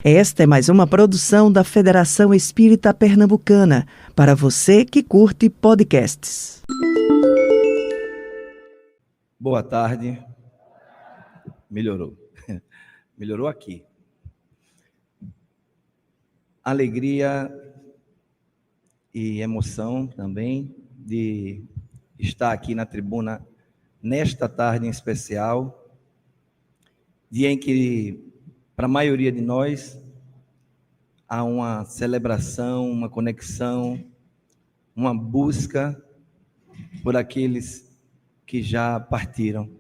Esta é mais uma produção da Federação Espírita Pernambucana, para você que curte podcasts. Boa tarde. Melhorou. Melhorou aqui. Alegria e emoção também de estar aqui na tribuna nesta tarde em especial, dia em que, para a maioria de nós, há uma celebração, uma conexão, uma busca por aqueles que já partiram,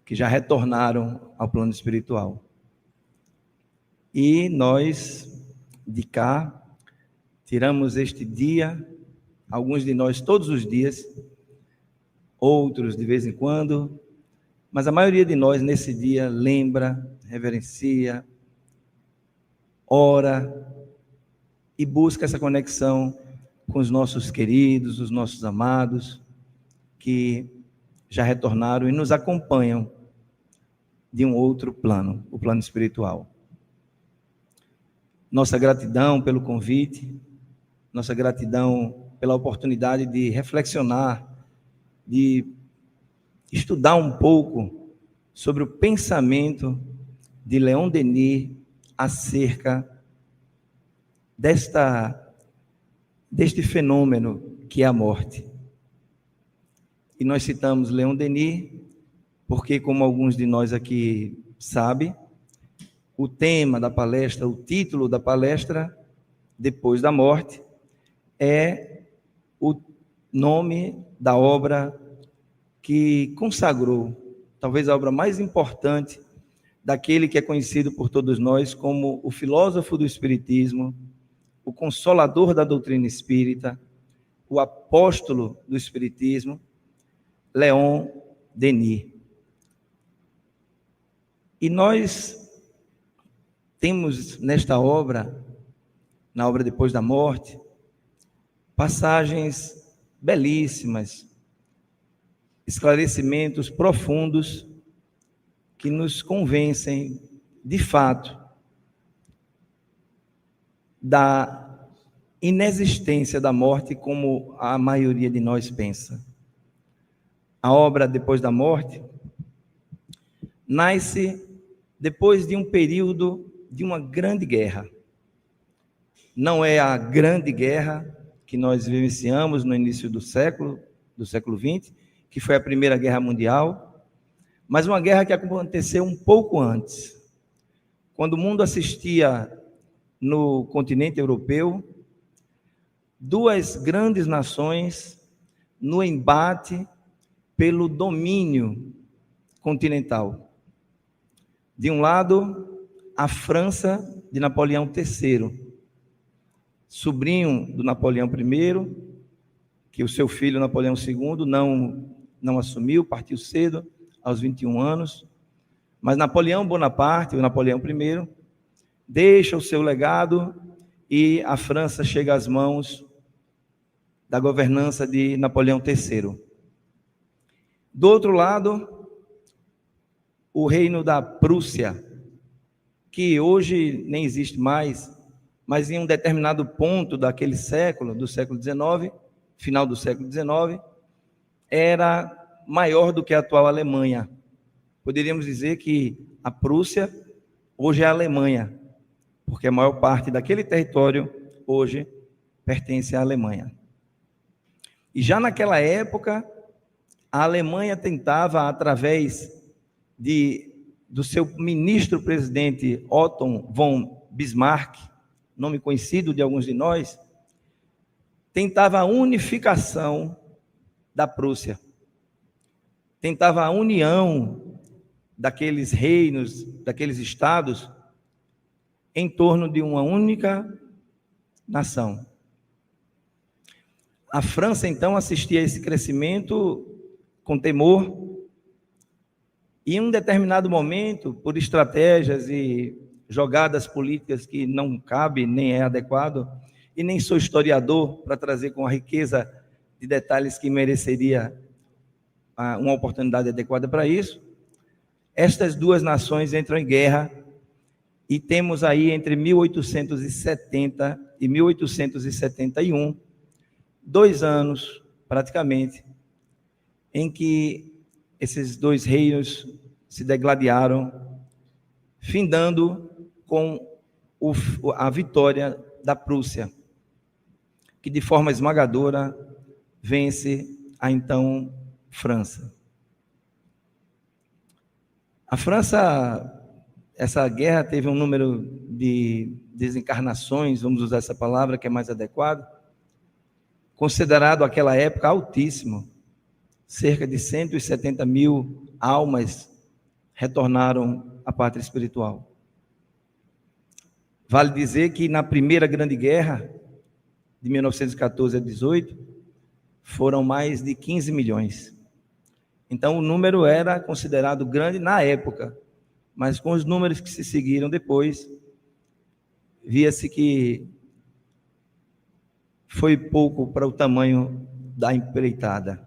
que já retornaram ao plano espiritual. E nós, de cá, tiramos este dia, alguns de nós todos os dias, outros de vez em quando, mas a maioria de nós nesse dia lembra, reverencia, ora e busca essa conexão com os nossos queridos, os nossos amados, que já retornaram e nos acompanham de um outro plano, o plano espiritual. Nossa gratidão pelo convite, nossa gratidão pela oportunidade de reflexionar, de estudar um pouco sobre o pensamento de Leon Denis acerca deste fenômeno que é a morte. E nós citamos Leon Denis porque, como alguns de nós aqui sabem, o tema da palestra, o título da palestra, Depois da Morte, é o nome da obra que consagrou, talvez a obra mais importante daquele que é conhecido por todos nós como o filósofo do Espiritismo, o consolador da doutrina espírita, o apóstolo do Espiritismo, Leon Denis. E nós temos nesta obra, na obra Depois da Morte, passagens belíssimas, esclarecimentos profundos que nos convencem, de fato, da inexistência da morte como a maioria de nós pensa. A obra Depois da Morte nasce depois de um período de uma grande guerra. Não é a grande guerra que nós vivenciamos no início do século XX, que foi a Primeira Guerra Mundial, mas uma guerra que aconteceu um pouco antes, quando o mundo assistia no continente europeu, duas grandes nações no embate pelo domínio continental. De um lado, a França de Napoleão III, sobrinho do Napoleão I, que o seu filho Napoleão II não assumiu, partiu cedo, aos 21 anos, mas Napoleão Bonaparte, o Napoleão I, deixa o seu legado e a França chega às mãos da governança de Napoleão III. Do outro lado, o reino da Prússia, que hoje nem existe mais, mas em um determinado ponto daquele século, do século XIX, final do século XIX, era maior do que a atual Alemanha. Poderíamos dizer que a Prússia hoje é a Alemanha, porque a maior parte daquele território hoje pertence à Alemanha. E já naquela época, a Alemanha tentava, através do seu ministro-presidente Otto von Bismarck, nome conhecido de alguns de nós, tentava a unificação da Prússia, tentava a união daqueles reinos, daqueles estados, em torno de uma única nação. A França, então, assistia a esse crescimento com temor, e em um determinado momento, por estratégias e jogadas políticas que não cabe, nem é adequado, e nem sou historiador para trazer com a riqueza de detalhes que mereceria uma oportunidade adequada para isso, estas duas nações entram em guerra E temos aí entre 1870 e 1871, 2 anos, praticamente, em que esses dois reinos se degladiaram, findando com a vitória da Prússia, que de forma esmagadora vence a então França. A França, essa guerra teve um número de desencarnações, vamos usar essa palavra que é mais adequada, considerado àquela época altíssimo. Cerca de 170 mil almas retornaram à pátria espiritual. Vale dizer que na Primeira Grande Guerra, de 1914 a 18, foram mais de 15 milhões. Então o número era considerado grande na época, mas com os números que se seguiram depois, via-se que foi pouco para o tamanho da empreitada.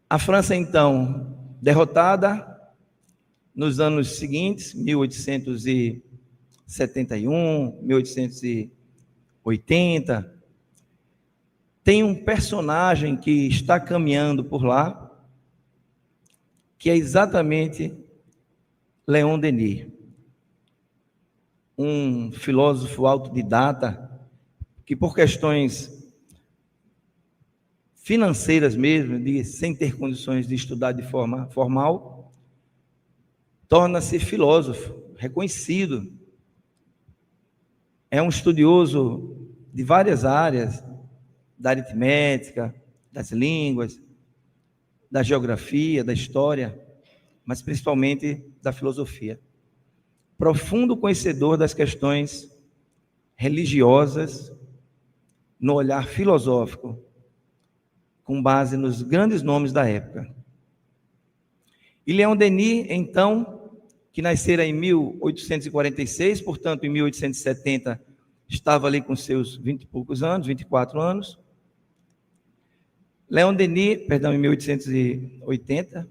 A França, então, derrotada nos anos seguintes, 1871, 1880, tem um personagem que está caminhando por lá, que é exatamente Leon Denis, um filósofo autodidata, que por questões financeiras mesmo, sem ter condições de estudar de forma formal, torna-se filósofo, reconhecido. É um estudioso de várias áreas, da aritmética, das línguas, da geografia, da história, mas principalmente da filosofia. Profundo conhecedor das questões religiosas, no olhar filosófico, com base nos grandes nomes da época. E Leon Denis, então, que nascera em 1846, portanto, em 1870, estava ali com seus 20 e poucos anos, 24 anos. Leon Denis, em 1880,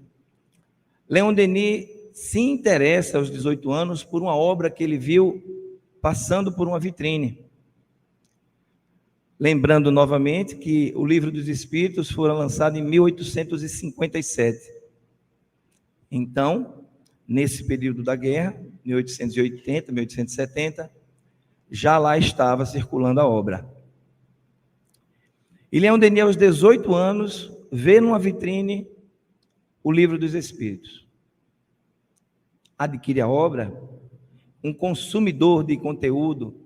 Leon Denis se interessa aos 18 anos por uma obra que ele viu passando por uma vitrine. Lembrando novamente que o Livro dos Espíritos foi lançado em 1857. Então, nesse período da guerra, 1880, 1870, já lá estava circulando a obra. E Leon Denis, aos 18 anos, vê numa vitrine o Livro dos Espíritos. Adquire a obra, um consumidor de conteúdo,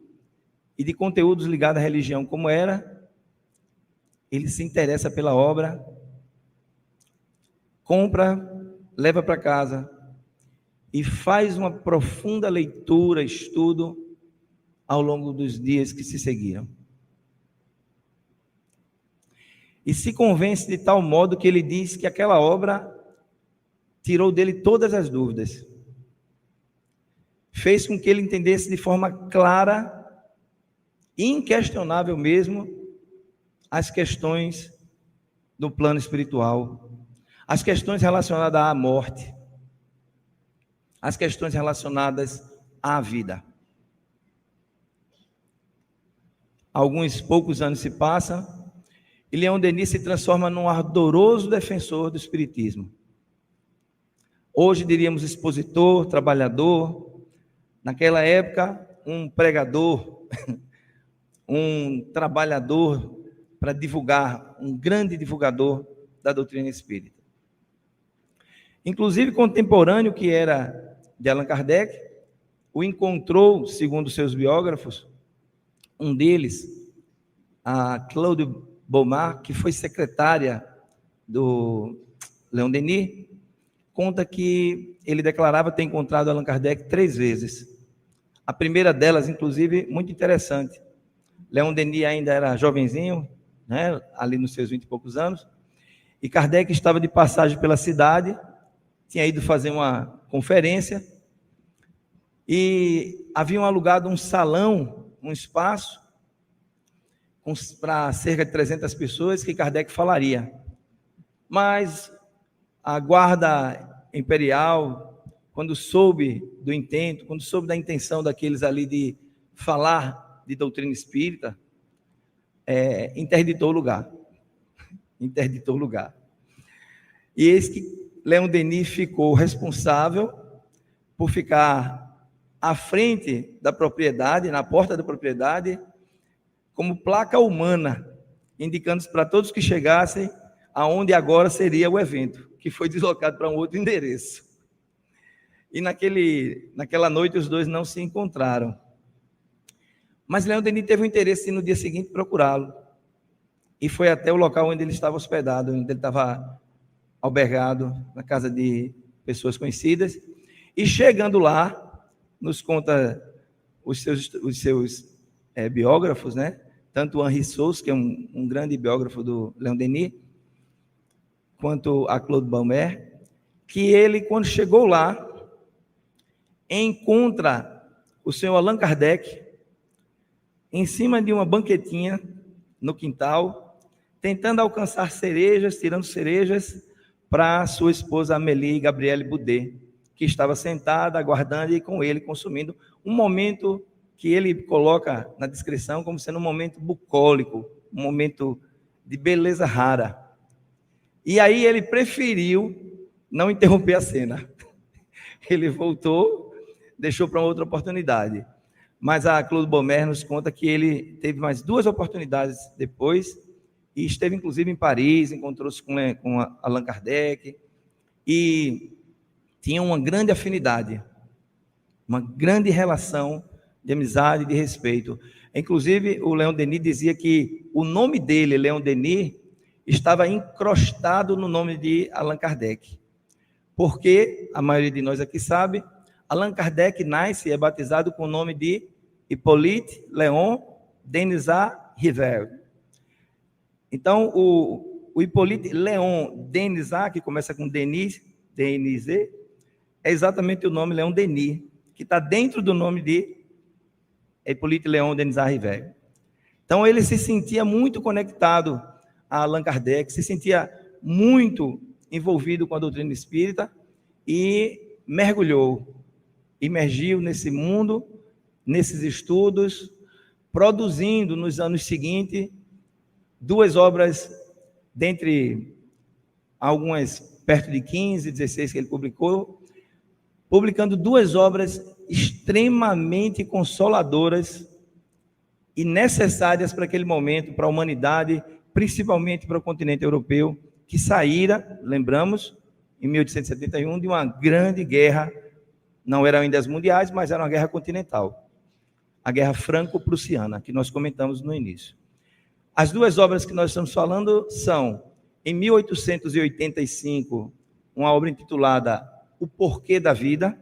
e de conteúdos ligados à religião, como era, ele se interessa pela obra, compra, leva para casa e faz uma profunda leitura, estudo, ao longo dos dias que se seguiram. E se convence de tal modo que ele diz que aquela obra tirou dele todas as dúvidas. Fez com que ele entendesse de forma clara, inquestionável mesmo, as questões do plano espiritual, as questões relacionadas à morte, as questões relacionadas à vida. Alguns poucos anos se passam, e Leon Denis se transforma num ardoroso defensor do espiritismo. Hoje diríamos expositor, trabalhador, naquela época um pregador, um trabalhador para divulgar, um grande divulgador da doutrina espírita. Inclusive, contemporâneo que era de Allan Kardec, o encontrou, segundo seus biógrafos, um deles, a Claude Beaumont, que foi secretária do Leon Denis, conta que ele declarava ter encontrado Allan Kardec 3 vezes. A primeira delas, inclusive, muito interessante. Leon Denis ainda era jovenzinho, né, ali nos seus 20 e poucos anos, e Kardec estava de passagem pela cidade, tinha ido fazer uma conferência, e haviam alugado um salão, um espaço, para cerca de 300 pessoas, que Kardec falaria. Mas a guarda imperial, quando soube do intento, quando soube da intenção daqueles ali de falar de doutrina espírita, interditou o lugar. Interditou o lugar. E eis que Leon Denis ficou responsável por ficar à frente da propriedade, na porta da propriedade, como placa humana, indicando para todos que chegassem aonde agora seria o evento, que foi deslocado para um outro endereço. E naquela noite os dois não se encontraram. Mas Leon Denis teve o interesse de no dia seguinte procurá-lo. E foi até o local onde ele estava hospedado, onde ele estava albergado, na casa de pessoas conhecidas. E chegando lá, nos conta os seus biógrafos, né? Tanto o Henri Sauce, que é um grande biógrafo do Leon Denis, quanto a Claude Baumer, que ele, quando chegou lá, encontra o senhor Allan Kardec em cima de uma banquetinha no quintal, tentando alcançar cerejas, tirando cerejas para sua esposa Amélie Gabrielle Boudet, que estava sentada, aguardando e com ele consumindo um momento que ele coloca na descrição como sendo um momento bucólico, um momento de beleza rara. E aí ele preferiu não interromper a cena. Ele voltou, deixou para outra oportunidade. Mas a Claude Baumer nos conta que ele teve mais 2 oportunidades depois, e esteve inclusive em Paris, encontrou-se com Allan Kardec, e tinha uma grande afinidade, uma grande relação de amizade e de respeito. Inclusive, o Leon Denis dizia que o nome dele, Leon Denis, estava encrostado no nome de Allan Kardec. Porque, a maioria de nós aqui sabe, Allan Kardec nasce e é batizado com o nome de Hippolyte Léon Denisard Rivel. Então, o Hippolyte Léon Denisard, que começa com Denis, D-N-I-Z, é exatamente o nome Leon Denis, que está dentro do nome de Hippolyte Léon Denisard Rivel. Então, ele se sentia muito conectado a Allan Kardec, se sentia muito envolvido com a doutrina espírita e mergulhou, imergiu nesse mundo, nesses estudos, produzindo nos anos seguintes 2 obras, dentre algumas perto de 15, 16 que ele publicou, publicando 2 obras extremamente consoladoras e necessárias para aquele momento, para a humanidade, principalmente para o continente europeu, que saíra, lembramos, em 1871, de uma grande guerra, não eram ainda as mundiais, mas era uma guerra continental, a Guerra Franco-Prussiana, que nós comentamos no início. As 2 obras que nós estamos falando são, em 1885, uma obra intitulada O Porquê da Vida,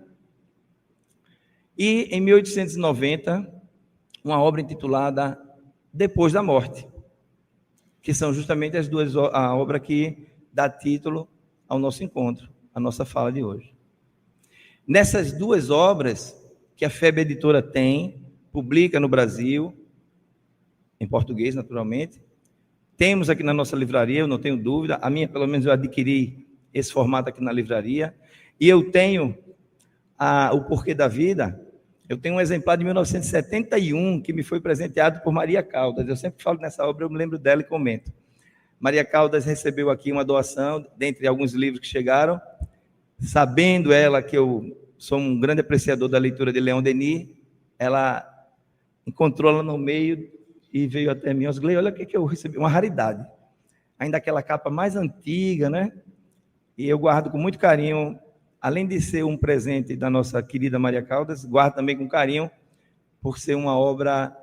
e em 1890, uma obra intitulada Depois da Morte, que são justamente as 2, a obra que dá título ao nosso encontro, à nossa fala de hoje. Nessas 2 obras que a FEB Editora tem, publica no Brasil, em português, naturalmente, temos aqui na nossa livraria, eu não tenho dúvida, a minha, pelo menos, eu adquiri esse formato aqui na livraria, e eu tenho O Porquê da Vida, eu tenho um exemplar de 1971, que me foi presenteado por Maria Caldas. Eu sempre falo nessa obra, eu me lembro dela e comento. Maria Caldas recebeu aqui uma doação, dentre alguns livros que chegaram, sabendo ela que eu sou um grande apreciador da leitura de Leon Denis, ela encontrou ela no meio e veio até mim. Osgley, olha o que eu recebi, uma raridade. Ainda aquela capa mais antiga, né? E eu guardo com muito carinho, além de ser um presente da nossa querida Maria Caldas, guardo também com carinho, por ser uma obra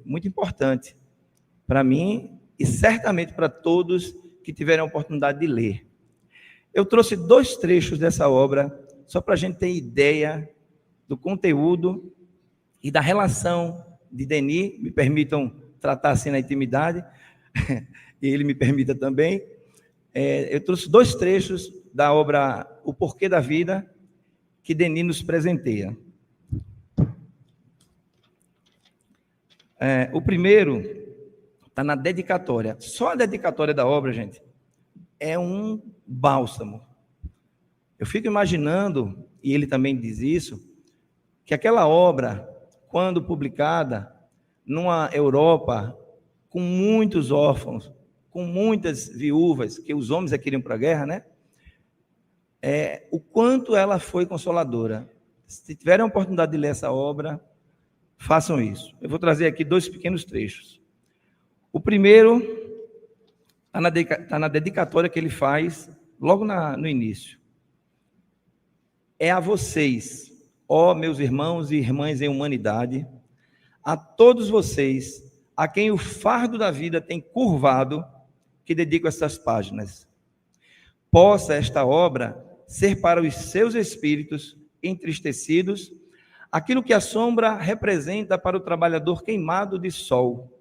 muito importante para mim e certamente para todos que tiverem a oportunidade de ler. Eu trouxe 2 trechos dessa obra, só para a gente ter ideia do conteúdo e da relação de Denis, me permitam tratar assim na intimidade, e ele me permita também. Eu trouxe 2 trechos da obra O Porquê da Vida, que Denis nos presenteia. O primeiro está na dedicatória. Só a dedicatória da obra, gente, é um bálsamo. Eu fico imaginando e ele também diz isso, que aquela obra, quando publicada numa Europa com muitos órfãos, com muitas viúvas, que os homens queriam para a guerra, né? O quanto ela foi consoladora. Se tiverem a oportunidade de ler essa obra, façam isso. Eu vou trazer aqui 2 pequenos trechos. O primeiro está na dedicatória que ele faz logo no início. É a vocês, ó meus irmãos e irmãs em humanidade, a todos vocês, a quem o fardo da vida tem curvado, que dedico estas páginas. Possa esta obra ser para os seus espíritos entristecidos aquilo que a sombra representa para o trabalhador queimado de sol.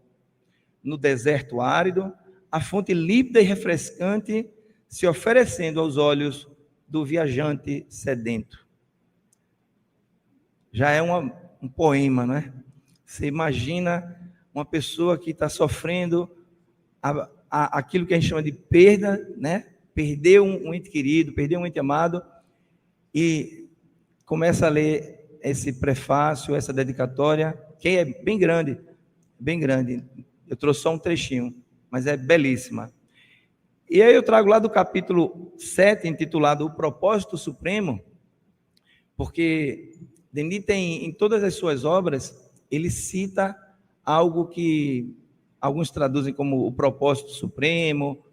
No deserto árido, a fonte límpida e refrescante se oferecendo aos olhos do viajante sedento. Já é um poema, não é? Você imagina uma pessoa que está sofrendo aquilo que a gente chama de perda, né? Perdeu um ente querido, perdeu um ente amado, e começa a ler esse prefácio, essa dedicatória, que é bem grande, bem grande. Eu trouxe só um trechinho, mas é belíssima. E aí eu trago lá do capítulo 7, intitulado O Propósito Supremo, porque Denis tem, em todas as suas obras, ele cita algo que alguns traduzem como o propósito supremo,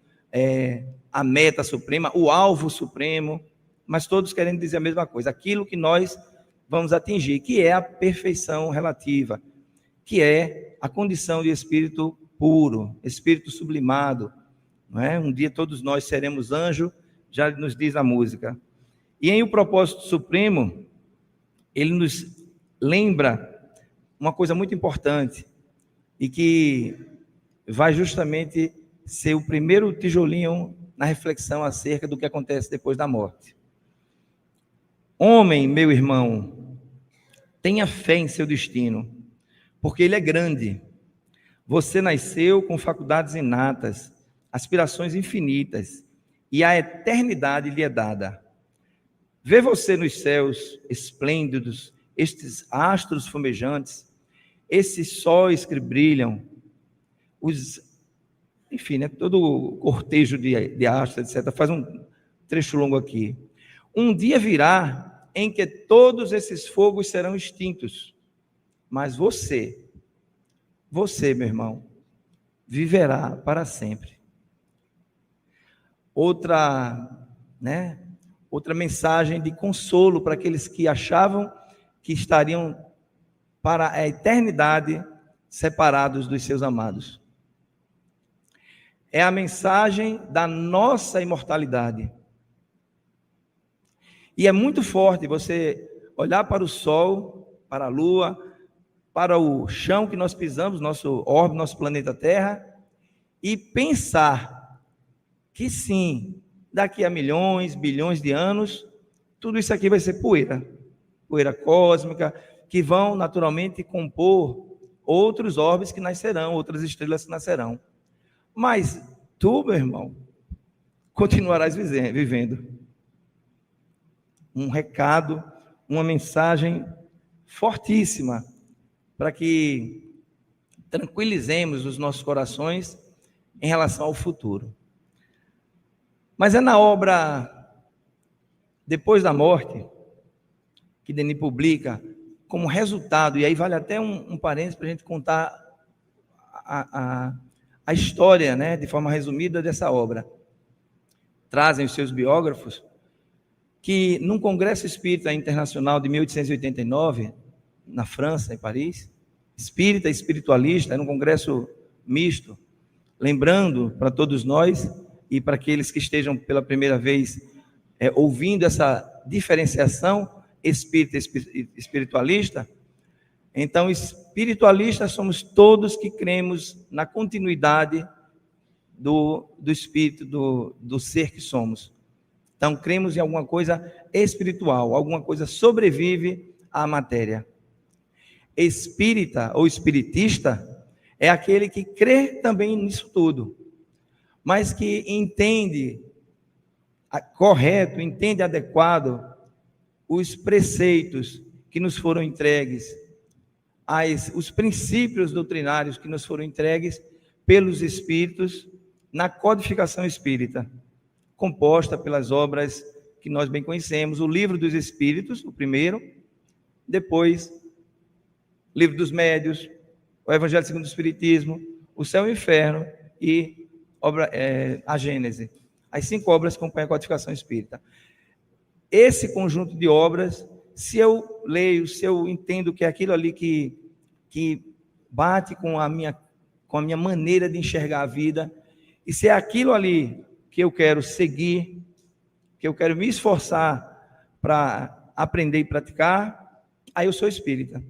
a meta suprema, o alvo supremo, mas todos querem dizer a mesma coisa, aquilo que nós vamos atingir, que é a perfeição relativa, que é a condição de espírito puro, espírito sublimado, não é? Um dia todos nós seremos anjo, já nos diz a música. E em O Propósito Supremo, ele nos lembra uma coisa muito importante, e que vai justamente ser o primeiro tijolinho na reflexão acerca do que acontece depois da morte. Homem, meu irmão, tenha fé em seu destino, porque ele é grande. Você nasceu com faculdades inatas, aspirações infinitas, e a eternidade lhe é dada. Vê você nos céus esplêndidos, estes astros fumejantes, esses sóis que brilham, enfim, né, todo o cortejo de astros, etc. Faz um trecho longo aqui. Um dia virá em que todos esses fogos serão extintos, mas você, meu irmão, viverá para sempre. Outra mensagem de consolo para aqueles que achavam que estariam para a eternidade separados dos seus amados. É a mensagem da nossa imortalidade. E é muito forte você olhar para o sol, para a lua, para o chão que nós pisamos, nosso orbe, nosso planeta Terra, e pensar que sim, daqui a milhões, bilhões de anos, tudo isso aqui vai ser poeira cósmica, que vão naturalmente compor outros orbes que nascerão, outras estrelas que nascerão. Mas tu, meu irmão, continuarás vivendo. Um recado, uma mensagem fortíssima para que tranquilizemos os nossos corações em relação ao futuro. Mas é na obra Depois da Morte que Denis publica como resultado, e aí vale até um parênteses para a gente contar a história, né, de forma resumida dessa obra. Trazem os seus biógrafos que num Congresso Espírita Internacional de 1889, na França, em Paris, espírita e espiritualista, era um congresso misto, lembrando para todos nós e para aqueles que estejam pela primeira vez ouvindo essa diferenciação espírita e espiritualista. Então, espiritualistas somos todos que cremos na continuidade do espírito, do ser que somos. Então, cremos em alguma coisa espiritual, alguma coisa sobrevive à matéria. Espírita ou espiritista é aquele que crê também nisso tudo, mas que entende correto, entende adequado os preceitos que nos foram entregues, os princípios doutrinários que nos foram entregues pelos Espíritos na codificação espírita, composta pelas obras que nós bem conhecemos, o Livro dos Espíritos, o primeiro, depois o Livro dos Médiuns, o Evangelho segundo o Espiritismo, o Céu e o Inferno e a Gênese. As 5 obras compõem a codificação espírita. Esse conjunto de obras, se eu leio, se eu entendo que é aquilo ali que bate com a minha maneira de enxergar a vida, e se é aquilo ali que eu quero seguir, que eu quero me esforçar para aprender e praticar, aí eu sou espírita.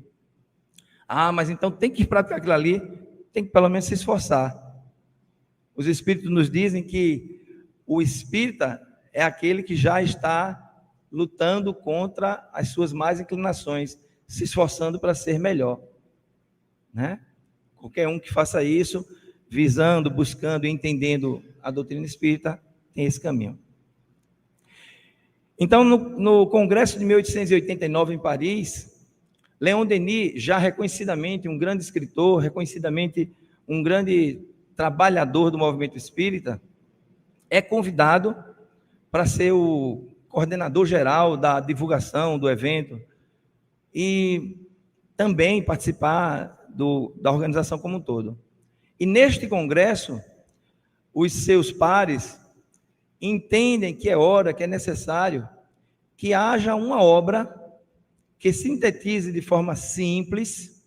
Mas então tem que praticar aquilo ali, tem que pelo menos se esforçar. Os espíritos nos dizem que o espírita é aquele que já está lutando contra as suas más inclinações, se esforçando para ser melhor, né? Qualquer um que faça isso, visando, buscando e entendendo a doutrina espírita, tem esse caminho. Então, no Congresso de 1889 em Paris, Leon Denis, já reconhecidamente um grande escritor, reconhecidamente um grande trabalhador do movimento espírita, é convidado para ser o coordenador geral da divulgação do evento e também participar da organização como um todo. E neste congresso, os seus pares entendem que é hora, que é necessário que haja uma obra que sintetize de forma simples,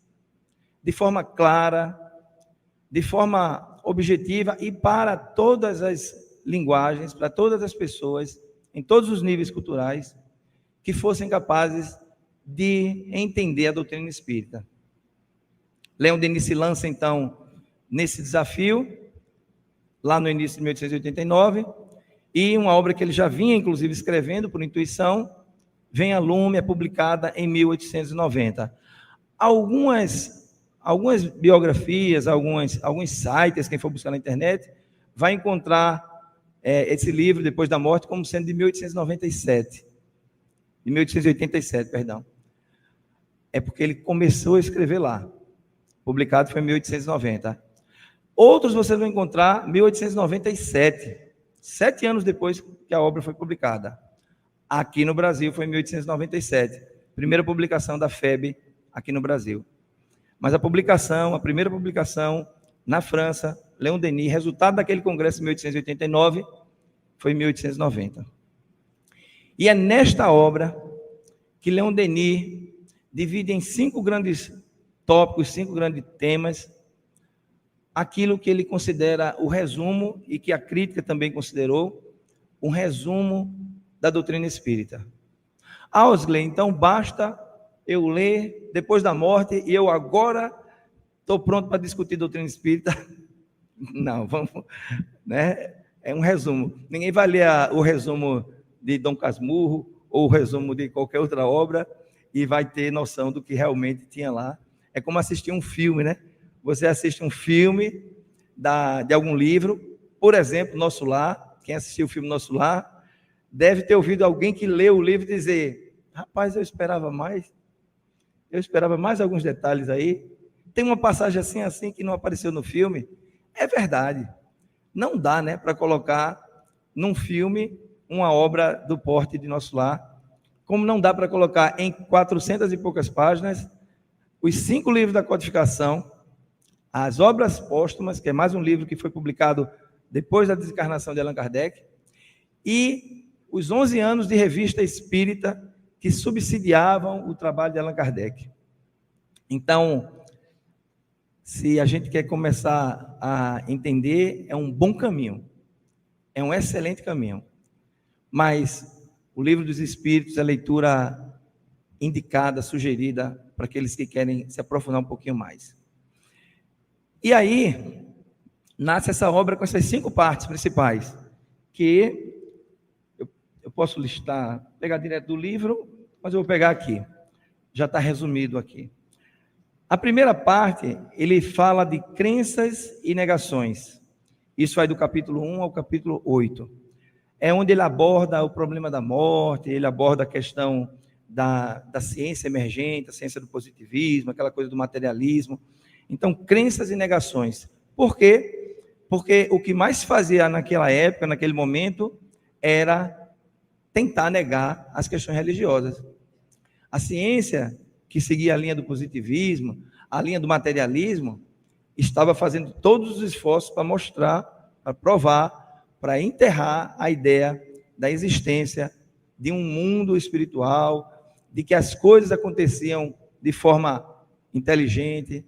de forma clara, de forma objetiva e para todas as linguagens, para todas as pessoas, em todos os níveis culturais, que fossem capazes de entender a doutrina espírita. Leon Denis se lança, então, nesse desafio, lá no início de 1889, e uma obra que ele já vinha, inclusive, escrevendo por intuição, vem a lume, é publicada em 1890. Algumas biografias, alguns sites, quem for buscar na internet, vai encontrar esse livro, Depois da Morte, como sendo de 1897. De 1887, perdão. É porque ele começou a escrever lá. Publicado foi em 1890. Outros vocês vão encontrar em 1897, 7 anos depois que a obra foi publicada. Aqui no Brasil foi em 1897, primeira publicação da FEB aqui no Brasil. Mas a primeira publicação na França, Leon Denis, resultado daquele congresso de 1889, foi em 1890. E é nesta obra que Leon Denis divide em 5 grandes tópicos, 5 grandes temas, aquilo que ele considera o resumo, e que a crítica também considerou, um resumo da doutrina espírita. Ausley, então basta eu ler Depois da Morte e eu agora estou pronto para discutir doutrina espírita? Não, vamos, né? É um resumo. Ninguém vai ler o resumo de Dom Casmurro ou o resumo de qualquer outra obra e vai ter noção do que realmente tinha lá. É como assistir um filme, né? Você assiste um filme de algum livro, por exemplo, Nosso Lar. Quem assistiu o filme Nosso Lar deve ter ouvido alguém que leu o livro dizer: rapaz, eu esperava mais alguns detalhes aí. Tem uma passagem assim que não apareceu no filme. É verdade. Não dá, né, para colocar num filme uma obra do porte de Nosso Lar, como não dá para colocar em 400 e poucas páginas os 5 livros da codificação, as obras póstumas, que é mais um livro que foi publicado depois da desencarnação de Allan Kardec, e os 11 anos de revista espírita que subsidiavam o trabalho de Allan Kardec. Então, se a gente quer começar a entender, é um bom caminho, é um excelente caminho, mas o Livro dos Espíritos é a leitura indicada, sugerida para aqueles que querem se aprofundar um pouquinho mais. E aí, nasce essa obra com essas 5 partes principais, que eu posso listar, pegar direto do livro, mas eu vou pegar aqui, já está resumido aqui. A primeira parte, ele fala de crenças e negações. Isso vai do capítulo 1 ao capítulo 8. É onde ele aborda o problema da morte, ele aborda a questão da ciência emergente, a ciência do positivismo, aquela coisa do materialismo. Então, crenças e negações. Por quê? Porque o que mais se fazia naquela época, naquele momento, era tentar negar as questões religiosas. A ciência, que seguia a linha do positivismo, a linha do materialismo, estava fazendo todos os esforços para mostrar, para provar, para enterrar a ideia da existência de um mundo espiritual, de que as coisas aconteciam de forma inteligente.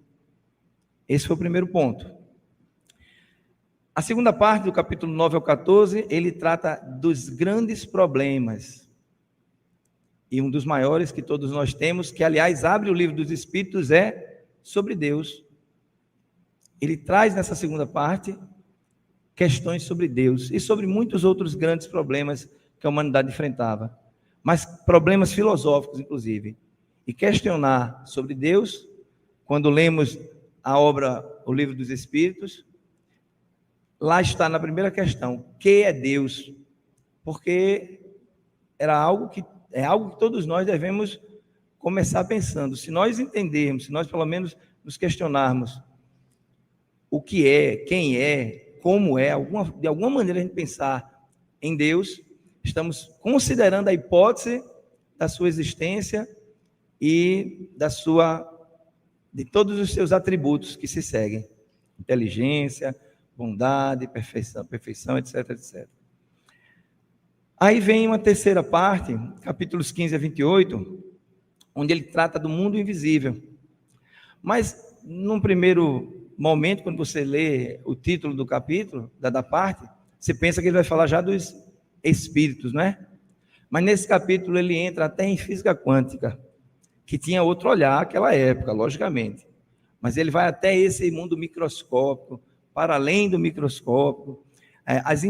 Esse foi o primeiro ponto. A segunda parte, do capítulo 9 ao 14, ele trata dos grandes problemas. E um dos maiores que todos nós temos, que aliás abre o livro dos Espíritos, é sobre Deus. Ele traz nessa segunda parte questões sobre Deus e sobre muitos outros grandes problemas que a humanidade enfrentava, mas problemas filosóficos, inclusive. E questionar sobre Deus, quando lemos a obra, o livro dos Espíritos, lá está na primeira questão, que é Deus? Porque é algo que todos nós devemos começar pensando. Se nós entendermos, se nós pelo menos nos questionarmos o que é, quem é, como é, de alguma maneira a gente pensar em Deus, estamos considerando a hipótese da sua existência e de todos os seus atributos que se seguem: inteligência, bondade, perfeição, etc, etc. Aí vem uma terceira parte, capítulos 15 a 28, onde ele trata do mundo invisível. Mas, num primeiro momento, quando você lê o título do capítulo, da parte, você pensa que ele vai falar já dos espíritos, não é? Mas nesse capítulo ele entra até em física quântica, que tinha outro olhar naquela época, logicamente. Mas ele vai até esse mundo microscópico, para além do microscópico, as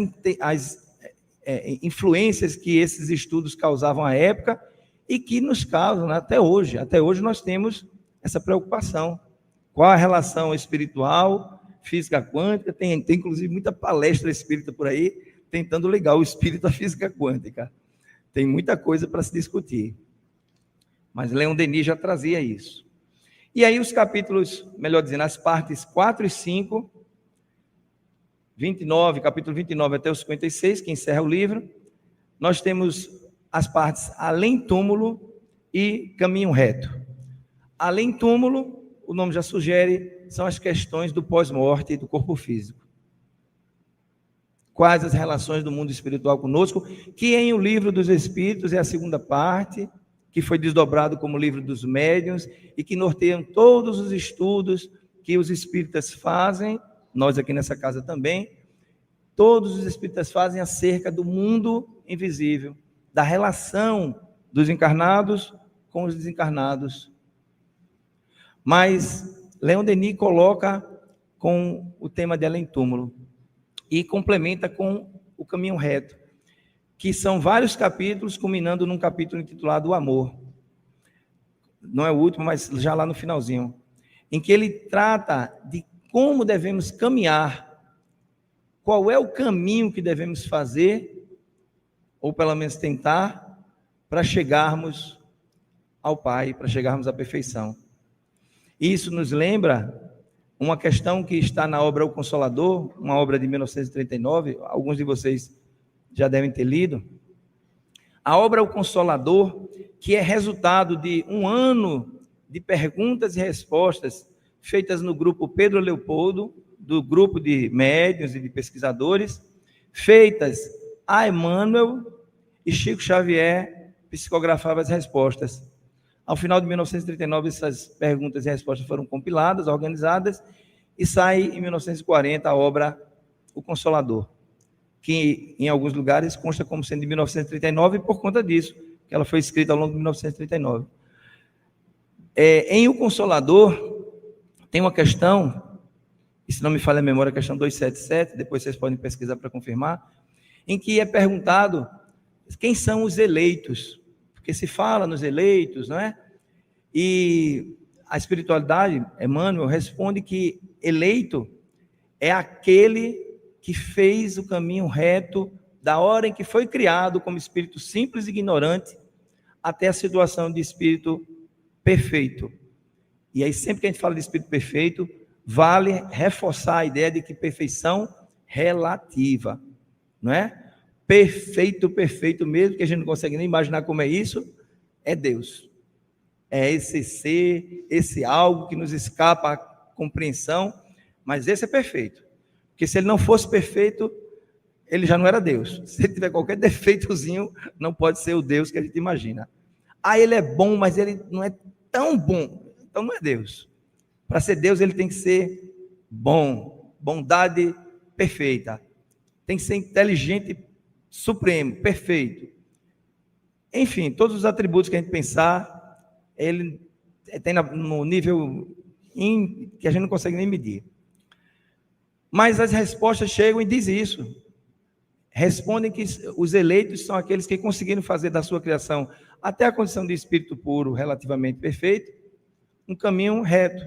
influências que esses estudos causavam à época e que nos causam, né, até hoje. Até hoje nós temos essa preocupação. Qual a relação espiritual, física quântica? Tem inclusive muita palestra espírita por aí, tentando ligar o espírito à física quântica. Tem muita coisa para se discutir. Mas Leon Denis já trazia isso. E aí os capítulos, melhor dizendo, as partes 4 e 5, 29, capítulo 29 até o 56, que encerra o livro, nós temos as partes além túmulo e caminho reto. Além túmulo, o nome já sugere, são as questões do pós-morte e do corpo físico. Quais as relações do mundo espiritual conosco, que em O Livro dos Espíritos é a segunda parte, que foi desdobrado como Livro dos Médiuns e que norteiam todos os estudos que os espíritas fazem, nós aqui nessa casa também, todos os espíritas fazem acerca do mundo invisível, da relação dos encarnados com os desencarnados. Mas Leon Denis coloca com o tema de além túmulo e complementa com o caminho reto, que são vários capítulos, culminando num capítulo intitulado O Amor. Não é o último, mas já lá no finalzinho, em que ele trata de como devemos caminhar, qual é o caminho que devemos fazer, ou pelo menos tentar, para chegarmos ao Pai, para chegarmos à perfeição. Isso nos lembra uma questão que está na obra O Consolador, uma obra de 1939, alguns de vocês já devem ter lido. A obra O Consolador, que é resultado de um ano de perguntas e respostas feitas no grupo Pedro Leopoldo, do grupo de médiuns e de pesquisadores, feitas a Emmanuel, e Chico Xavier psicografava as respostas. Ao final de 1939, essas perguntas e respostas foram compiladas, organizadas, e sai em 1940 a obra O Consolador, que em alguns lugares consta como sendo de 1939, e por conta disso, que ela foi escrita ao longo de 1939. Em O Consolador, tem uma questão, e se não me falha a memória, a questão 277, depois vocês podem pesquisar para confirmar, em que é perguntado quem são os eleitos, porque se fala nos eleitos, não é? E a espiritualidade, Emmanuel, responde que eleito é aquele que fez o caminho reto da hora em que foi criado como espírito simples e ignorante, até a situação de espírito perfeito. E aí, sempre que a gente fala de espírito perfeito, vale reforçar a ideia de que perfeição relativa, não é? Perfeito, perfeito mesmo, que a gente não consegue nem imaginar como é isso, é Deus. É esse ser, esse algo que nos escapa à compreensão, mas esse é perfeito. Porque se ele não fosse perfeito, ele já não era Deus. Se ele tiver qualquer defeitozinho, não pode ser o Deus que a gente imagina. Ah, ele é bom, mas ele não é tão bom. Então não é Deus. Para ser Deus, ele tem que ser bom, bondade perfeita. Tem que ser inteligente, supremo, perfeito. Enfim, todos os atributos que a gente pensar, ele tem no nível que a gente não consegue nem medir. Mas as respostas chegam e dizem isso. Respondem que os eleitos são aqueles que conseguiram fazer da sua criação até a condição de espírito puro, relativamente perfeito, um caminho reto.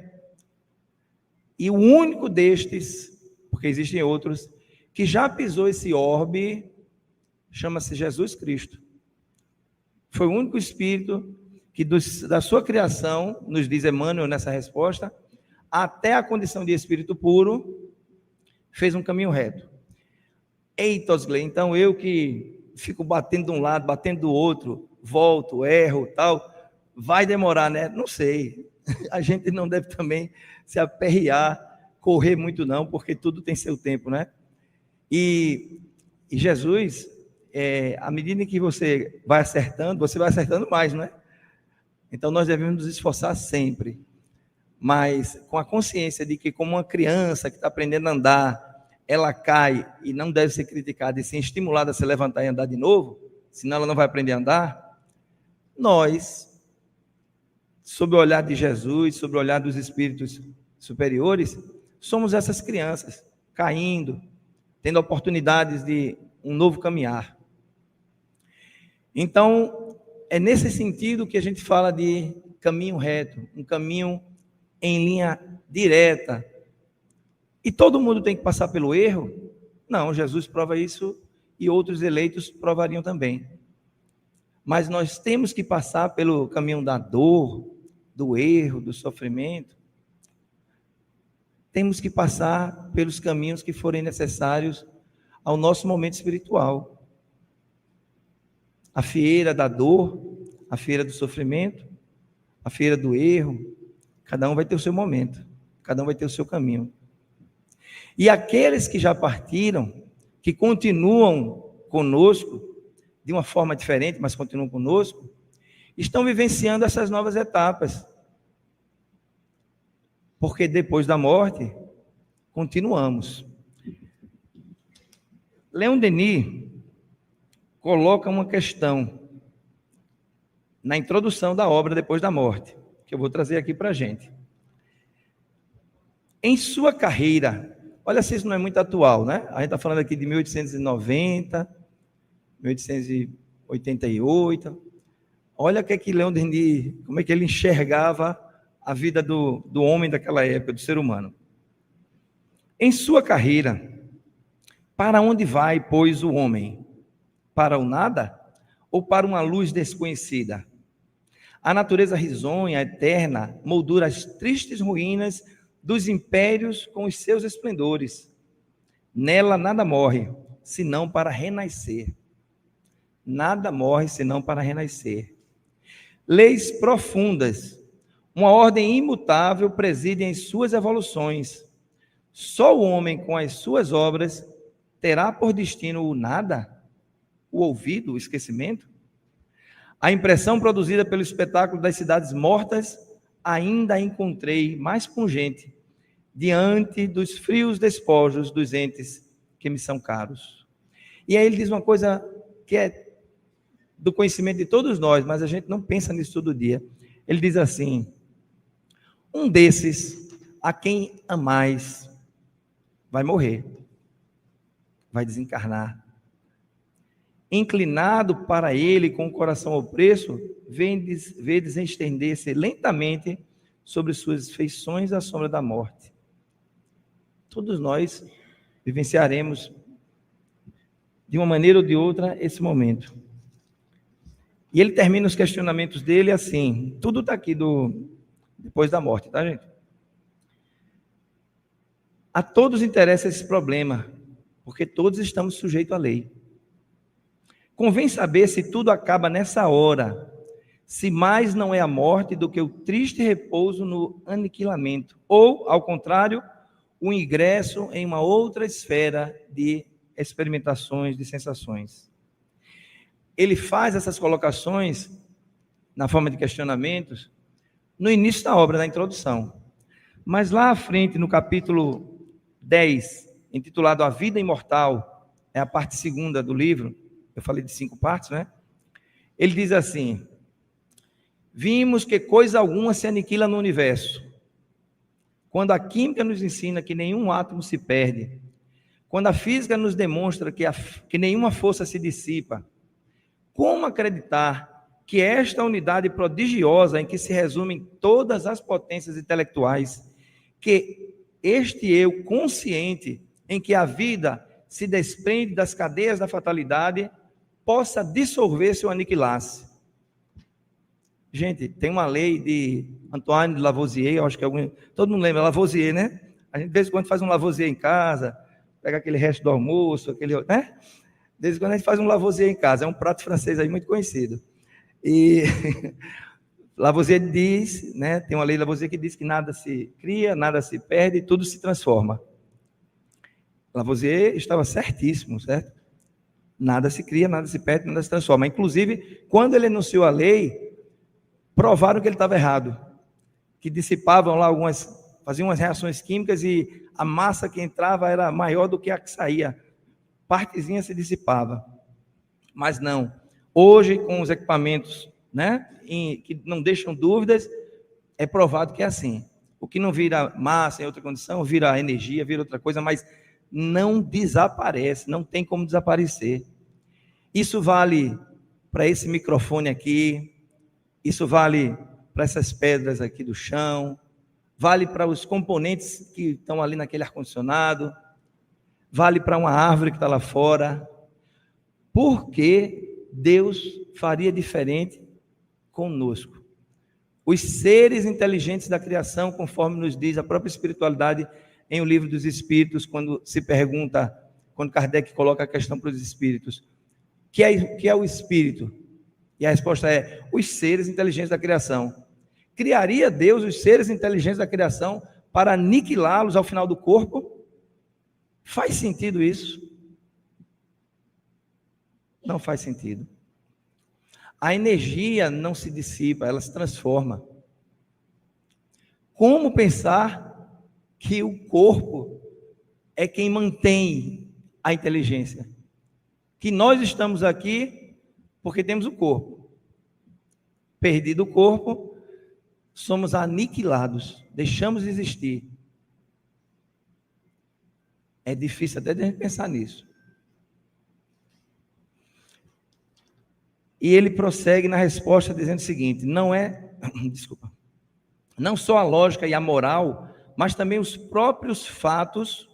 E o único destes, porque existem outros, que já pisou esse orbe, chama-se Jesus Cristo. Foi o único espírito que da sua criação, nos diz Emmanuel nessa resposta, até a condição de espírito puro, fez um caminho reto. Eita, Osgley, então eu que fico batendo de um lado, batendo do outro, volto, erro, tal, vai demorar, né? Não sei. A gente não deve também se aperrear, correr muito não, porque tudo tem seu tempo, né? E Jesus, à medida que você vai acertando mais, não é? Então nós devemos nos esforçar sempre, mas com a consciência de que, como uma criança que está aprendendo a andar, ela cai e não deve ser criticada e sim estimulada a se levantar e andar de novo, senão ela não vai aprender a andar. Nós, sob o olhar de Jesus, sob o olhar dos espíritos superiores, somos essas crianças, caindo, tendo oportunidades de um novo caminhar. Então, é nesse sentido que a gente fala de caminho reto, um caminho em linha direta. E todo mundo tem que passar pelo erro? Não, Jesus prova isso e outros eleitos provariam também. Mas nós temos que passar pelo caminho da dor, do erro, do sofrimento. Temos que passar pelos caminhos que forem necessários ao nosso momento espiritual. A fieira da dor, a fieira do sofrimento, a fieira do erro, cada um vai ter o seu momento, cada um vai ter o seu caminho. E aqueles que já partiram, que continuam conosco, de uma forma diferente, mas continuam conosco, estão vivenciando essas novas etapas. Porque depois da morte, continuamos. Leon Denis coloca uma questão na introdução da obra Depois da Morte, que eu vou trazer aqui para a gente. Em sua carreira, olha se isso não é muito atual, né? A gente está falando aqui de 1890, 1888. Olha o que é que Leon Denis, como é que ele enxergava a vida do homem daquela época, do ser humano. Em sua carreira, para onde vai, pois, o homem? Para o nada ou para uma luz desconhecida? A natureza risonha, eterna, moldura as tristes ruínas dos impérios com os seus esplendores. Nela nada morre, senão para renascer. Nada morre, senão para renascer. Leis profundas, uma ordem imutável preside em suas evoluções. Só o homem com as suas obras terá por destino o nada, o ouvido, o esquecimento. A impressão produzida pelo espetáculo das cidades mortas ainda a encontrei mais pungente diante dos frios despojos dos entes que me são caros. E aí ele diz uma coisa que é do conhecimento de todos nós, mas a gente não pensa nisso todo dia. Ele diz assim: um desses a quem amais vai morrer, vai desencarnar. Inclinado para ele com o coração opresso, vedes estender-se lentamente sobre suas feições à sombra da morte. Todos nós vivenciaremos de uma maneira ou de outra esse momento. E ele termina os questionamentos dele assim, tudo está aqui depois da morte, tá, gente? A todos interessa esse problema, porque todos estamos sujeitos à lei. Convém saber se tudo acaba nessa hora, se mais não é a morte do que o triste repouso no aniquilamento, ou, ao contrário, o ingresso em uma outra esfera de experimentações, de sensações. Ele faz essas colocações, na forma de questionamentos, no início da obra, na introdução. Mas lá à frente, no capítulo 10, intitulado A Vida Imortal, é a parte segunda do livro, eu falei de 5 partes, né? Ele diz assim: vimos que coisa alguma se aniquila no universo, quando a química nos ensina que nenhum átomo se perde, quando a física nos demonstra que nenhuma força se dissipa, como acreditar que esta unidade prodigiosa em que se resumem todas as potências intelectuais, que este eu consciente em que a vida se desprende das cadeias da fatalidade, possa dissolver-se ou aniquilar-se? Gente, tem uma lei de Antoine de Lavoisier, eu acho que todo mundo lembra, Lavoisier, né? A gente de vez em quando faz um Lavoisier em casa, pega aquele resto do almoço, né? De vez em quando a gente faz um Lavoisier em casa, é um prato francês aí muito conhecido. E Lavoisier diz, né, tem uma lei de Lavoisier que diz que nada se cria, nada se perde, tudo se transforma. Lavoisier estava certíssimo, certo? Nada se cria, nada se perde, nada se transforma. Inclusive, quando ele enunciou a lei, provaram que ele estava errado, que dissipavam lá faziam umas reações químicas e a massa que entrava era maior do que a que saía, partezinha se dissipava. Mas não, hoje com os equipamentos, né, que não deixam dúvidas, é provado que é assim. O que não vira massa em outra condição, vira energia, vira outra coisa, mas não desaparece, não tem como desaparecer. Isso vale para esse microfone aqui, isso vale para essas pedras aqui do chão, vale para os componentes que estão ali naquele ar-condicionado, vale para uma árvore que está lá fora. Por que Deus faria diferente conosco? Os seres inteligentes da criação, conforme nos diz a própria espiritualidade em O Livro dos Espíritos, quando se pergunta, quando Kardec coloca a questão para os espíritos, o que é o espírito? E a resposta é: os seres inteligentes da criação. Criaria Deus os seres inteligentes da criação para aniquilá-los ao final do corpo? Faz sentido isso? Não faz sentido. A energia não se dissipa, ela se transforma. Como pensar que o corpo é quem mantém a inteligência? Que nós estamos aqui porque temos o corpo. Perdido o corpo, somos aniquilados, deixamos de existir. É difícil até de a gente pensar nisso. E ele prossegue na resposta dizendo o seguinte: não só a lógica e a moral, mas também os próprios fatos,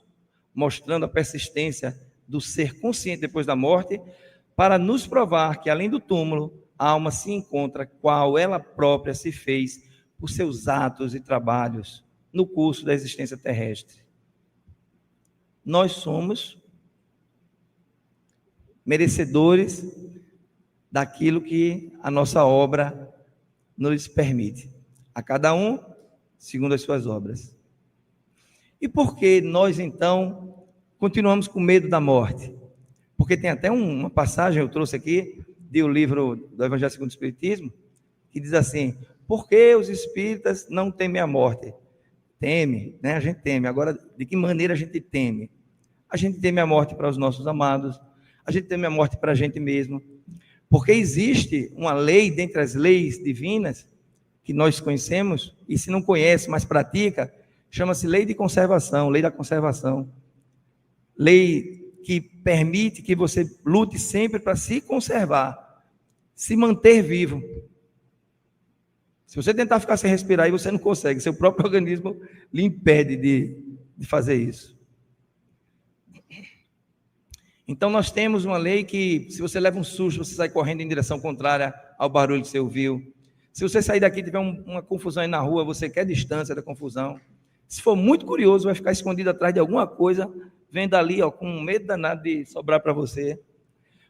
mostrando a persistência do ser consciente depois da morte, para nos provar que, além do túmulo, a alma se encontra qual ela própria se fez por seus atos e trabalhos no curso da existência terrestre. Nós somos merecedores daquilo que a nossa obra nos permite, a cada um segundo as suas obras. E por que nós, então, continuamos com medo da morte? Porque tem até uma passagem, eu trouxe aqui, do livro do Evangelho segundo o Espiritismo, que diz assim: por que os espíritas não temem a morte? Teme, né? A gente teme. Agora, de que maneira a gente teme? A gente teme a morte para os nossos amados, a gente teme a morte para a gente mesmo, porque existe uma lei dentre as leis divinas que nós conhecemos, e se não conhece, mas pratica, chama-se lei de conservação, lei da conservação. Lei que permite que você lute sempre para se conservar, se manter vivo. Se você tentar ficar sem respirar, aí você não consegue, seu próprio organismo lhe impede de fazer isso. Então, nós temos uma lei que, se você leva um susto, você sai correndo em direção contrária ao barulho que você ouviu. Se você sair daqui e tiver uma confusão aí na rua, você quer distância da confusão. Se for muito curioso, vai ficar escondido atrás de alguma coisa, vendo ali, ó, com medo danado de sobrar para você.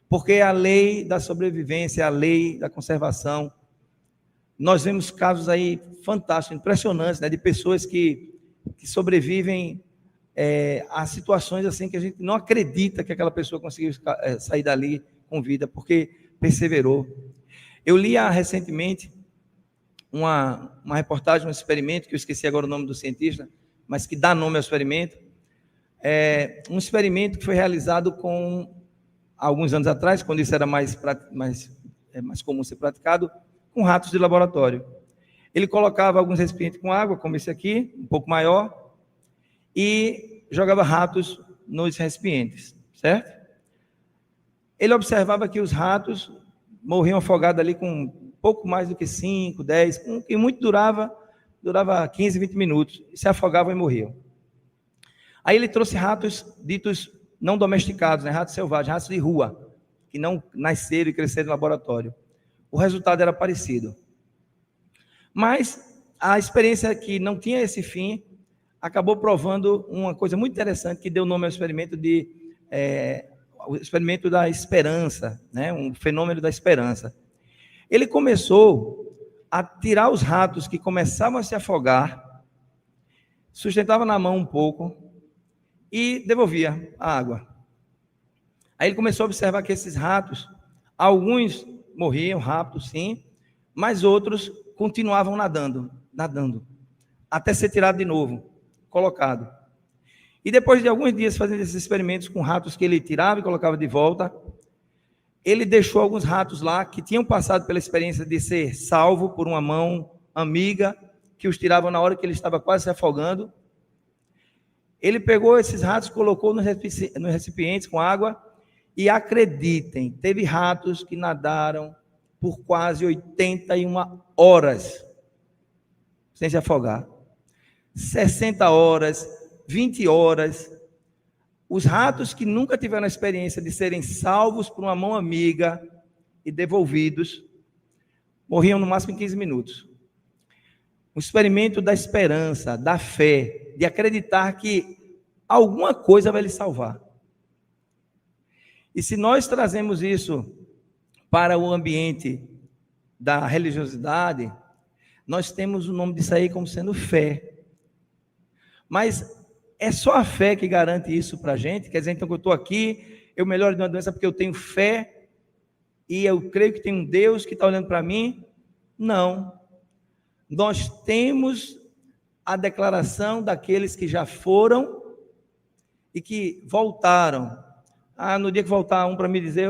Porque é a lei da sobrevivência, é a lei da conservação. Nós vemos casos aí fantásticos, impressionantes, né, de pessoas que sobrevivem a situações assim que a gente não acredita que aquela pessoa conseguiu sair dali com vida, porque perseverou. Eu li recentemente uma reportagem, um experimento, que eu esqueci agora o nome do cientista, mas que dá nome ao experimento. Um experimento que foi realizado alguns anos atrás, quando isso era mais comum ser praticado, com ratos de laboratório. Ele colocava alguns recipientes com água, como esse aqui, um pouco maior, e jogava ratos nos recipientes, certo? Ele observava que os ratos morriam afogados ali com pouco mais do que 5, 10, e muito durava 15, 20 minutos, se afogavam e morriam. Aí ele trouxe ratos ditos não domesticados, né, ratos selvagens, ratos de rua, que não nasceram e cresceram no laboratório. O resultado era parecido. Mas a experiência que não tinha esse fim acabou provando uma coisa muito interessante que deu nome ao experimento o experimento da esperança, né? Um fenômeno da esperança. Ele começou a tirar os ratos que começavam a se afogar, sustentava na mão um pouco e devolvia a água. Aí ele começou a observar que esses ratos, alguns morriam rápido, sim, mas outros continuavam nadando, até ser tirado de novo, colocado. E depois de alguns dias fazendo esses experimentos com ratos que ele tirava e colocava de volta, ele deixou alguns ratos lá que tinham passado pela experiência de ser salvo por uma mão amiga que os tirava na hora que ele estava quase se afogando. Ele pegou esses ratos, colocou nos recipientes com água e, acreditem, teve ratos que nadaram por quase 81 horas sem se afogar. 60 horas, 20 horas. Os ratos que nunca tiveram a experiência de serem salvos por uma mão amiga e devolvidos, morriam no máximo em 15 minutos. O experimento da esperança, da fé, de acreditar que alguma coisa vai lhe salvar. E se nós trazemos isso para o ambiente da religiosidade, nós temos o nome disso aí como sendo fé. Mas é só a fé que garante isso para a gente? Quer dizer, então que eu estou aqui, eu melhoro de uma doença porque eu tenho fé e eu creio que tem um Deus que está olhando para mim? Não. Nós temos a declaração daqueles que já foram e que voltaram. No dia que voltar um para me dizer,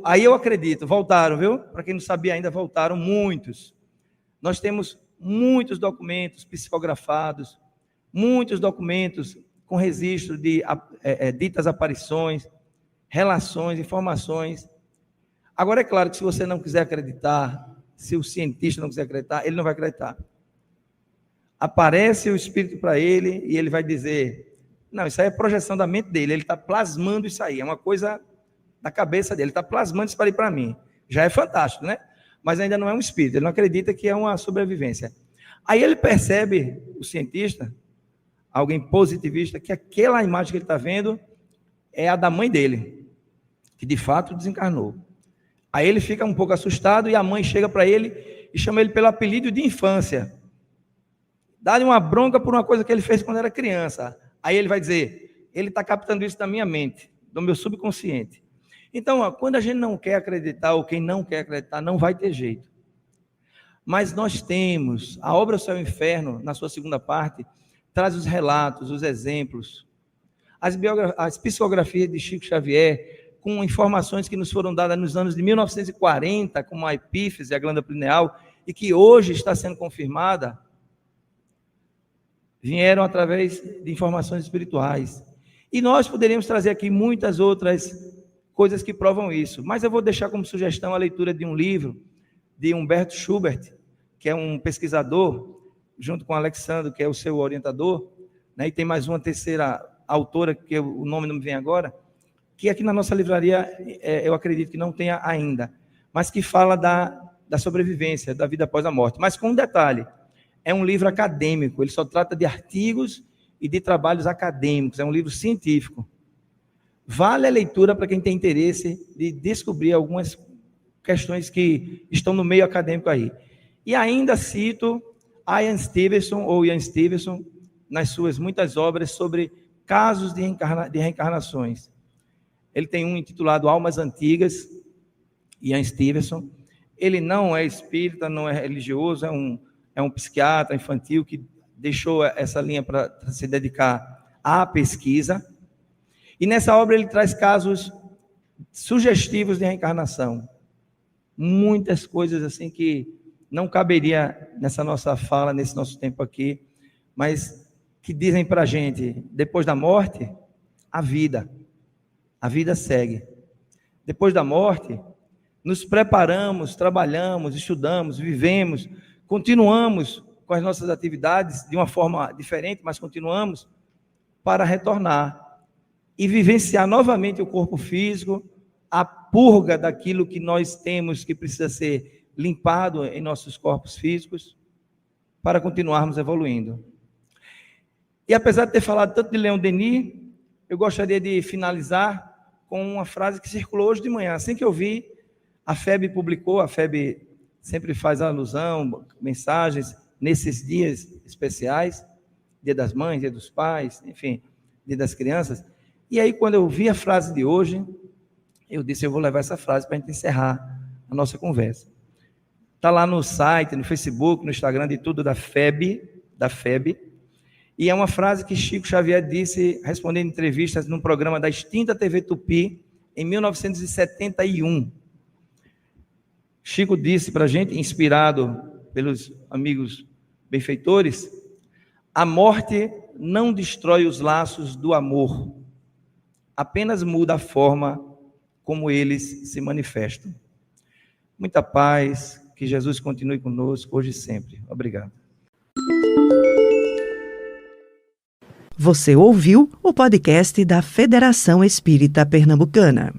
aí eu acredito, voltaram, viu? Para quem não sabia ainda, voltaram muitos. Nós temos muitos documentos psicografados, muitos documentos com registro de ditas aparições, relações, informações. Agora, é claro que se você não quiser acreditar, se o cientista não quiser acreditar, ele não vai acreditar. Aparece o espírito para ele e ele vai dizer, não, isso aí é projeção da mente dele, ele está plasmando isso aí, é uma coisa da cabeça dele, ele está plasmando isso para mim. Já é fantástico, né? Mas ainda não é um espírito, ele não acredita que é uma sobrevivência. Aí ele percebe, o cientista, alguém positivista, que aquela imagem que ele está vendo é a da mãe dele, que de fato desencarnou. Aí ele fica um pouco assustado e a mãe chega para ele e chama ele pelo apelido de infância. Dá-lhe uma bronca por uma coisa que ele fez quando era criança. Aí ele vai dizer, ele está captando isso da minha mente, do meu subconsciente. Então, quando a gente não quer acreditar, ou quem não quer acreditar, não vai ter jeito. Mas nós temos, a obra Céu e Inferno, na sua segunda parte, traz os relatos, os exemplos, as psicografias de Chico Xavier, com informações que nos foram dadas nos anos de 1940, como a epífise, a glândula pineal, e que hoje está sendo confirmada, vieram através de informações espirituais. E nós poderíamos trazer aqui muitas outras coisas que provam isso, mas eu vou deixar como sugestão a leitura de um livro de Humberto Schubert, que é um pesquisador, junto com Alexandre, que é o seu orientador, né, e tem mais uma terceira autora, que o nome não me vem agora, que aqui na nossa livraria eu acredito que não tenha ainda, mas que fala da sobrevivência, da vida após a morte. Mas com um detalhe, é um livro acadêmico, ele só trata de artigos e de trabalhos acadêmicos, é um livro científico. Vale a leitura para quem tem interesse de descobrir algumas questões que estão no meio acadêmico aí. E ainda cito Ian Stevenson, nas suas muitas obras sobre casos de reencarnações. Ele tem um intitulado Almas Antigas, Ian Stevenson. Ele não é espírita, não é religioso, é um psiquiatra infantil que deixou essa linha para se dedicar à pesquisa. E nessa obra ele traz casos sugestivos de reencarnação. Muitas coisas assim que não caberia nessa nossa fala, nesse nosso tempo aqui, mas que dizem para a gente, depois da morte, a vida segue. Depois da morte, nos preparamos, trabalhamos, estudamos, vivemos, continuamos com as nossas atividades de uma forma diferente, mas continuamos para retornar e vivenciar novamente o corpo físico, a purga daquilo que nós temos que precisa ser limpado em nossos corpos físicos, para continuarmos evoluindo. E apesar de ter falado tanto de Leon Denis, eu gostaria de finalizar com uma frase que circulou hoje de manhã. Assim que eu vi, a FEB publicou, a FEB sempre faz alusão, mensagens nesses dias especiais, Dia das Mães, Dia dos Pais, enfim, Dia das Crianças. E aí, quando eu vi a frase de hoje, eu disse, eu vou levar essa frase para a gente encerrar a nossa conversa. Está lá no site, no Facebook, no Instagram, de tudo da FEB, e é uma frase que Chico Xavier disse, respondendo entrevistas num programa da extinta TV Tupi, em 1971. Chico disse para a gente, inspirado pelos amigos benfeitores, a morte não destrói os laços do amor, apenas muda a forma como eles se manifestam. Muita paz, que Jesus continue conosco hoje e sempre. Obrigado. Você ouviu o podcast da Federação Espírita Pernambucana.